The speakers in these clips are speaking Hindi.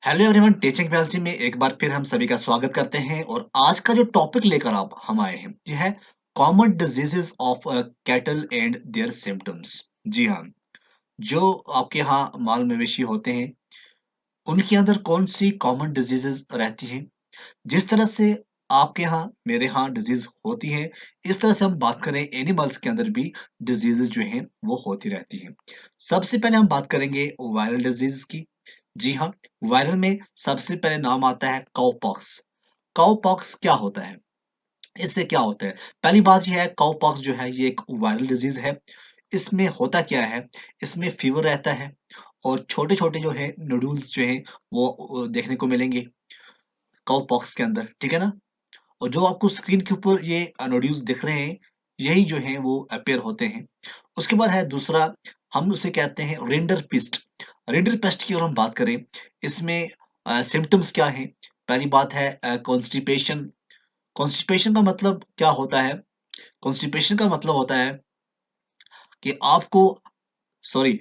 हेलो एवरीवन, टीचिंग पीएलसी में एक बार फिर हम सभी का स्वागत करते हैं। और आज का जो टॉपिक लेकर आप हम आए हैं ये है common diseases of cattle and their symptoms. जी हाँ, जो आपके यहाँ माल मवेशी होते हैं उनके अंदर कौन सी कॉमन डिजीजेस रहती हैं। जिस तरह से आपके यहाँ मेरे यहाँ डिजीज होती है, इस तरह से हम बात करें एनिमल्स के अंदर भी डिजीजेस जो हैं वो होती रहती हैं। सबसे पहले हम बात करेंगे वायरल डिजीज की। जी हाँ, वायरल में सबसे पहले नाम आता है काउपॉक्स। काउपॉक्स क्या होता है, इससे क्या होता है? पहली बात यह है, काउपॉक्स जो है ये एक वायरल डिजीज है। इसमें होता क्या है, इसमें फीवर रहता है और छोटे छोटे जो है नोडुल्स जो है वो देखने को मिलेंगे काउपॉक्स के अंदर, ठीक है ना। और जो आपको स्क्रीन के ऊपर ये नोड्यूल्स दिख रहे हैं, यही जो है वो अपेयर होते हैं। उसके बाद है दूसरा, हम उसे कहते हैं रेंडर पिस्ट। रेंडर पेस्ट की अगर हम बात करें, इसमें सिम्टम्स क्या हैं? पहली बात है कॉन्स्टिपेशन। कॉन्स्टिपेशन का मतलब क्या होता है? कॉन्स्टिपेशन का मतलब होता है कि आपको, सॉरी,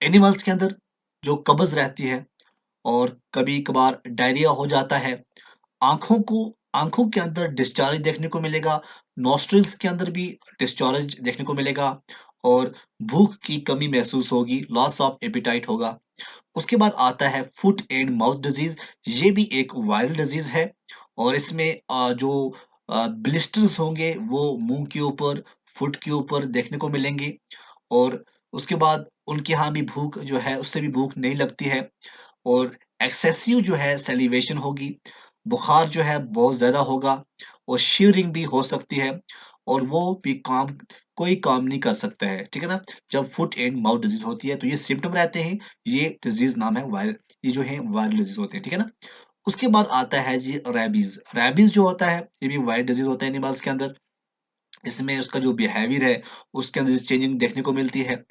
एनिमल्स के अंदर जो कब्ज रहती है और कभी कभार डायरिया हो जाता है। आंखों को आंखों के अंदर डिस्चार्ज देखने को मिलेगा। नॉस्ट्रिल्स के अंदर भी डिस्चार्ज देखने को मिलेगा और भूख की कमी महसूस होगी, लॉस ऑफ एपिटाइट होगा। उसके बाद आता है फुट एंड माउथ डिजीज। ये भी एक वायरल डिजीज है और इसमें जो ब्लिस्टर्स होंगे वो मुंह के ऊपर, फुट के ऊपर देखने को मिलेंगे। और उसके बाद उनके यहाँ भी भूख जो है उससे भी भूख नहीं लगती है और एक्सेसिव जो है सेलिवेशन होगी। बुखार जो है बहुत ज्यादा होगा और शिवरिंग भी हो सकती है और वो भी काम, कोई काम नहीं कर सकता है, ठीक है ना। जब फुट एंड माउथ डिजीज होती है तो ये सिम्टम रहते हैं। ये डिजीज नाम है वायरल, ये जो है वायरल डिजीज होते हैं, ठीक है ना। उसके बाद आता है जी रैबीज। रैबीज जो होता है ये भी वायरल डिजीज होता है एनिमल्स के अंदर। इसमें उसका जो बिहेवियर है उसके अंदर चेंजिंग देखने को मिलती है।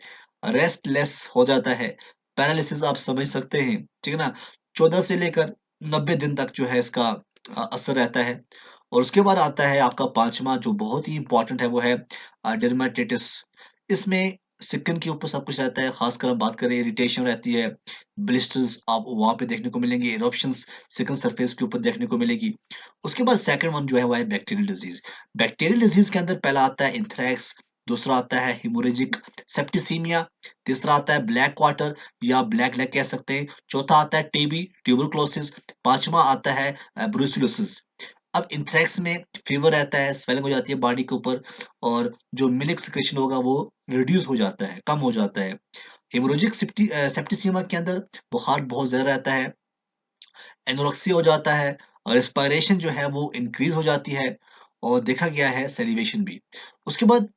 रेस्टलेस हो जाता है, पैरालिसिस आप समझ सकते हैं, ठीक है ना। 14 से लेकर 90 दिन तक जो है इसका असर रहता है। और उसके बाद आता है आपका पांचवा जो बहुत ही इंपॉर्टेंट है, वो है डर्माटाइटिस। इसमें स्किन के ऊपर सब कुछ रहता है, खासकर हम बात करें इरिटेशन रहती है, ब्लिस्टर्स आप वहां पे देखने को मिलेंगे, इरप्शंस स्किन सरफेस के ऊपर देखने को मिलेगी। उसके बाद सेकंड वन जो है वो है बैक्टीरियल डिजीज। बैक्टीरियल डिजीज के अंदर पहला आता है इंथ्रेक्स, दूसरा आता है हिमोरेजिक सेप्टिसीमिया, तीसरा आता है ब्लैक वाटर या ब्लैक लेग कह सकते हैं, चौथा आता है टीबी ट्यूबरकुलोसिस, पांचवा आता है ब्रुसिलोसिस। अब इंथ्रेक्स में फीवर रहता है, स्वेलिंग हो जाती है बॉडी के ऊपर और जो मिल्क सिक्रेशन होगा वो रिड्यूस हो जाता है, कम हो जाता है। हेमोरेजिक सेप्टिसीमा के अंदर बुखार बहुत ज्यादा रहता है, एनोरेक्सिया हो जाता है और रेस्पिरेशन जो है वो इंक्रीज हो जाती है और देखा गया है सेलिवेशन भी। उसके बाद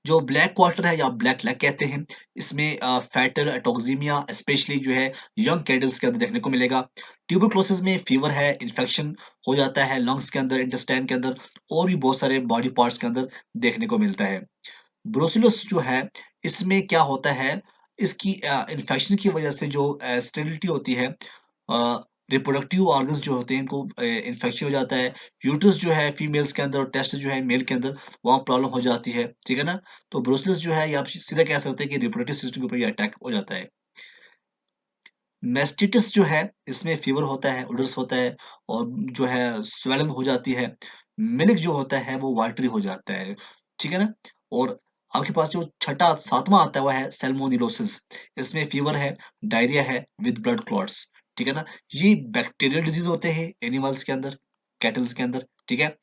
जो ब्लैक क्वार्टर है या ब्लैक लेग कहते हैं, इसमें फैटल टॉक्सिमिया स्पेशली जो है यंग कैडल्स के अंदर देखने को मिलेगा। ट्यूबरक्लोसिस में फीवर है, इन्फेक्शन हो जाता है लंग्स के अंदर, इंटेस्टाइन के अंदर और भी बहुत सारे बॉडी पार्ट्स के अंदर देखने को मिलता है। ब्रोसिलस जो है, इसमें क्या होता है, इसकी इन्फेक्शन की वजह से जो स्टेरिलिटी होती है, रिप्रोडक्टिव ऑर्गन्स जो होते हैं इनको इन्फेक्शन हो जाता है। यूट्रस जो है फीमेल्स के अंदर और टेस्ट जो है मेल के अंदर, वहाँ प्रॉब्लम हो जाती है, ठीक है ना। तो ब्रोसिलस जो है ये आप सीधा कह सकते हैं कि रिप्रोडक्टिव सिस्टम के ऊपर ये अटैक हो जाता है। मेस्टिटिस जो है, इसमें फीवर होता है, उडर्स होता है और जो है स्वेलिंग हो जाती है। मिल्क जो होता है वो वाटरी हो जाता है, ठीक है ना। और आपके पास जो छठा सातवां आता है वो है सैल्मोनेलोसिस। इसमें फीवर है, डायरिया है विद ब्लड क्लॉट्स, ठीक है ना। ये बैक्टीरियल डिजीज होते हैं एनिमल्स के अंदर, कैटल्स के अंदर, ठीक है।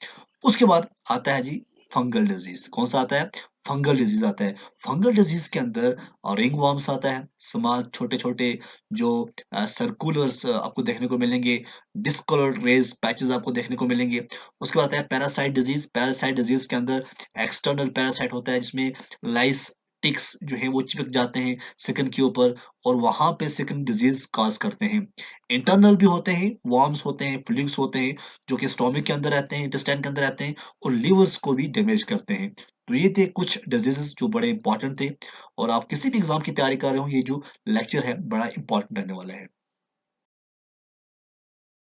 उसके बाद आता है जी फंगल डिजीज। कौन सा आता है? फंगल डिजीज आता है। फंगल डिजीज के अंदर रिंग वर्म्स आता है, स्मॉल छोटे छोटे जो सर्कुलर्स आपको देखने को मिलेंगे, डिस्कलर्ड रेज पैचेस आपको देखने को मिलेंगे। उसके बाद आता है पैरासाइट डिजीज। पैरासाइट डिजीज के अंदर एक्सटर्नल पैरासाइट होता है जिसमें लाइस टिक्स जो है वो चिपक जाते हैं स्किन के ऊपर और वहां पे स्किन डिजीज काज करते हैं। इंटरनल भी होते हैं, वर्म्स होते हैं, फ्लूइड्स होते हैं जो कि स्टोमिक के अंदर रहते हैं, इंटेस्टाइन के अंदर रहते हैं और लिवर्स को भी डैमेज करते हैं। तो ये थे कुछ डिजीजेस जो बड़े इंपॉर्टेंट थे और आप किसी भी एग्जाम की तैयारी कर रहे हो, ये जो लेक्चर है बड़ा इंपॉर्टेंट रहने वाला है।